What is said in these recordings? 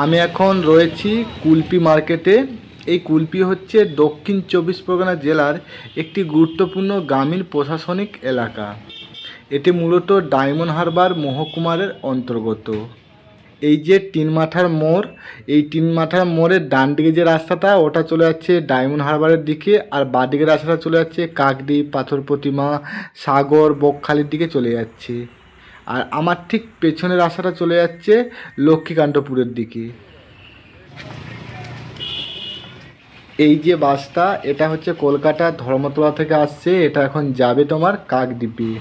আমি এখন রয়েছি কুলপি মার্কেটে। এই কুলপি হচ্ছে দক্ষিণ চব্বিশ পরগনা জেলার একটি গুরুত্বপূর্ণ গ্রামীণ প্রশাসনিক এলাকা। এটি মূলত ডায়মন্ড হারবার মহকুমার অন্তর্গত। এই যে তিনমাথার মোড়, এই তিনমাথার মোড়ের ডান দিকে যে রাস্তাটা ওটা চলে যাচ্ছে ডায়মন্ড হারবারের দিকে, আর বাঁ দিকের রাস্তাটা চলে যাচ্ছে কাকদ্বীপ, পাথর প্রতিমা, সাগর, বকখালির দিকে চলে যাচ্ছে। আর আমার ঠিক পেছনের রাস্তাটা চলে যাচ্ছে লক্ষ্মীকান্তপুরের দিকে। এই যে বাসটা, এটা হচ্ছে কলকাতা ধর্মতলা থেকে আসছে, এটা এখন যাবে তোমার কাকদ্বীপে।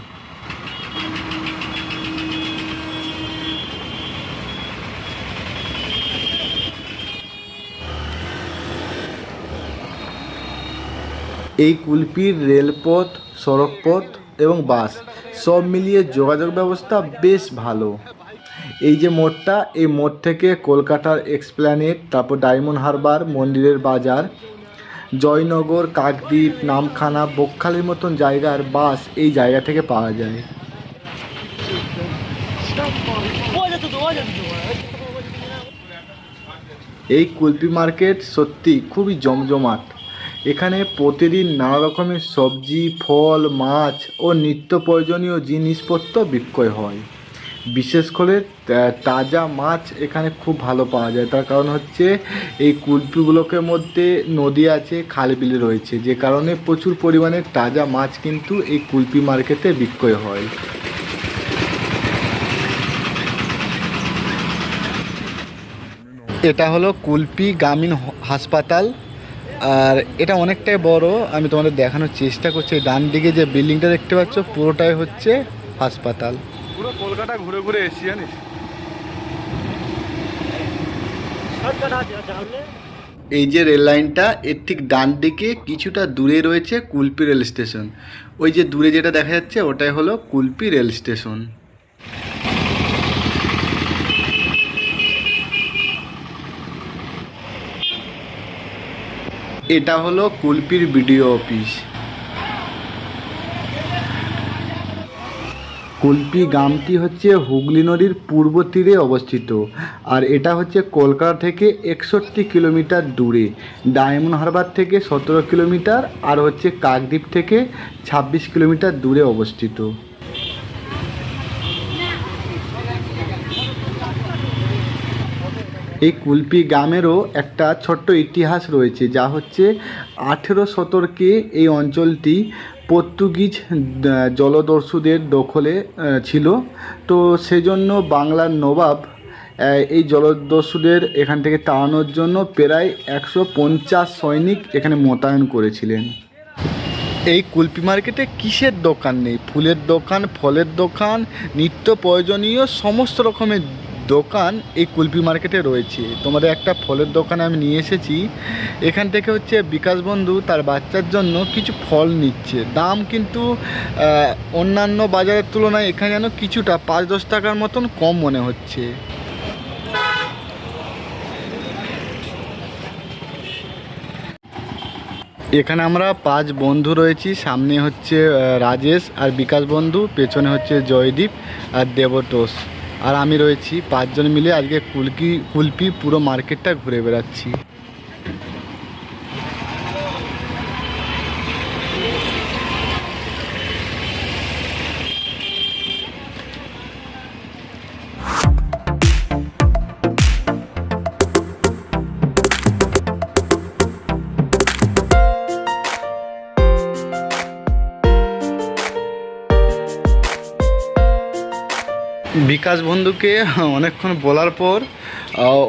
এই কুলপির রেলপথ, সড়কপথ এবং বাস সব মিলিয়ে যোগাযোগ ব্যবস্থা বেশ ভালো। এই যে মোড়টা, এই মোড় থেকে কলকাতার এক্সপ্ল্যানেড, তারপর ডায়মন্ড হারবার, মন্দিরের বাজার, জয়নগর, কাকদ্বীপ, নামখানা, বকখালির মতন জায়গার বাস এই জায়গা থেকে পাওয়া যায়। এই কুলপি মার্কেট সত্যি খুবই জমজমাট। এখানে প্রতিদিন নানা রকমের সবজি, ফল, মাছ ও নিত্য প্রয়োজনীয় জিনিসপত্র বিক্রয় হয়। বিশেষ করে তাজা মাছ এখানে খুব ভালো পাওয়া যায়। তার কারণ হচ্ছে এই কুলপিগুলোকে মধ্যে নদী আছে, খাল বিল রয়েছে, যে কারণে প্রচুর পরিমাণে তাজা মাছ কিন্তু এই কুলপি মার্কেটে বিক্রয় হয়। এটা হলো কুলপি গ্রামীণ হাসপাতাল, আর এটা অনেকটাই বড়। আমি তোমাদের দেখানোর চেষ্টা করছি। ডান দিকে যে বিল্ডিংটা দেখতে পাচ্ছ পুরোটাই হচ্ছে হাসপাতাল। পুরো কলকাতা ঘুরে ঘুরে এসছি জানিস। এই যে রেল লাইনটা, এর ঠিক ডান দিকে কিছুটা দূরে রয়েছে কুলপি রেল স্টেশন। ওই যে দূরে যেটা দেখা যাচ্ছে ওটাই হলো কুলপি রেল স্টেশন। এটা হলো কুলপির বিডিও অফিস। কুলপি গ্রামটি হচ্ছে হুগলি নদীর পূর্ব তীরে অবস্থিত, আর এটা হচ্ছে কলকাতা থেকে 61 কিলোমিটার দূরে, ডায়মন্ড হারবার থেকে 17 কিলোমিটার, আর হচ্ছে কাকদ্বীপ থেকে 26 কিলোমিটার দূরে অবস্থিত। এই কুলপি গ্রামেরও একটা ছোট্ট ইতিহাস রয়েছে, যা হচ্ছে 18 শতকে এই অঞ্চলটি পর্তুগিজ জলদস্যুদের দখলে ছিল। তো সেজন্য বাংলার নবাব এই জলদস্যুদের এখান থেকে তাড়ানোর জন্য প্রায় 150 সৈনিক এখানে মোতায়েন করেছিলেন। এই কুলপি মার্কেটে কিসের দোকান নেই? ফুলের দোকান, ফলের দোকান, নিত্য প্রয়োজনীয় সমস্ত রকমের দোকান এই কুলপি মার্কেটে রয়েছে। তোমাদের একটা ফলের দোকানে আমি নিয়ে এসেছি। এখান থেকে হচ্ছে বিকাশ বন্ধু তার বাচ্চার জন্য কিছু ফল নিচ্ছে। দাম কিন্তু অন্যান্য বাজারের তুলনায় এখানে যেন কিছুটা 5-10 টাকার মতন কম মনে হচ্ছে। এখানে আমরা 5 বন্ধু রয়েছি। সামনে হচ্ছে রাজেশ আর বিকাশ বন্ধু, পেছনে হচ্ছে জয়দীপ আর দেবতোষ, আর আমি রয়েছি। 5 জন মিলে আজকে কুলপি পুরো মার্কেটটা ঘুরে বেড়াচ্ছি। বিকাশ বন্ধুকে অনেকক্ষণ বলার পর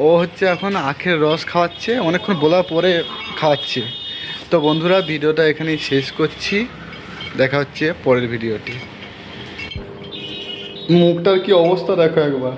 ও হচ্ছে এখন আখের রস খাওয়াচ্ছে, অনেকক্ষণ বলার পরে খাওয়াচ্ছে। তো বন্ধুরা, ভিডিওটা এখানেই শেষ করছি। দেখা হচ্ছে পরের ভিডিওটি। মুখটার কি অবস্থা দেখো একবার।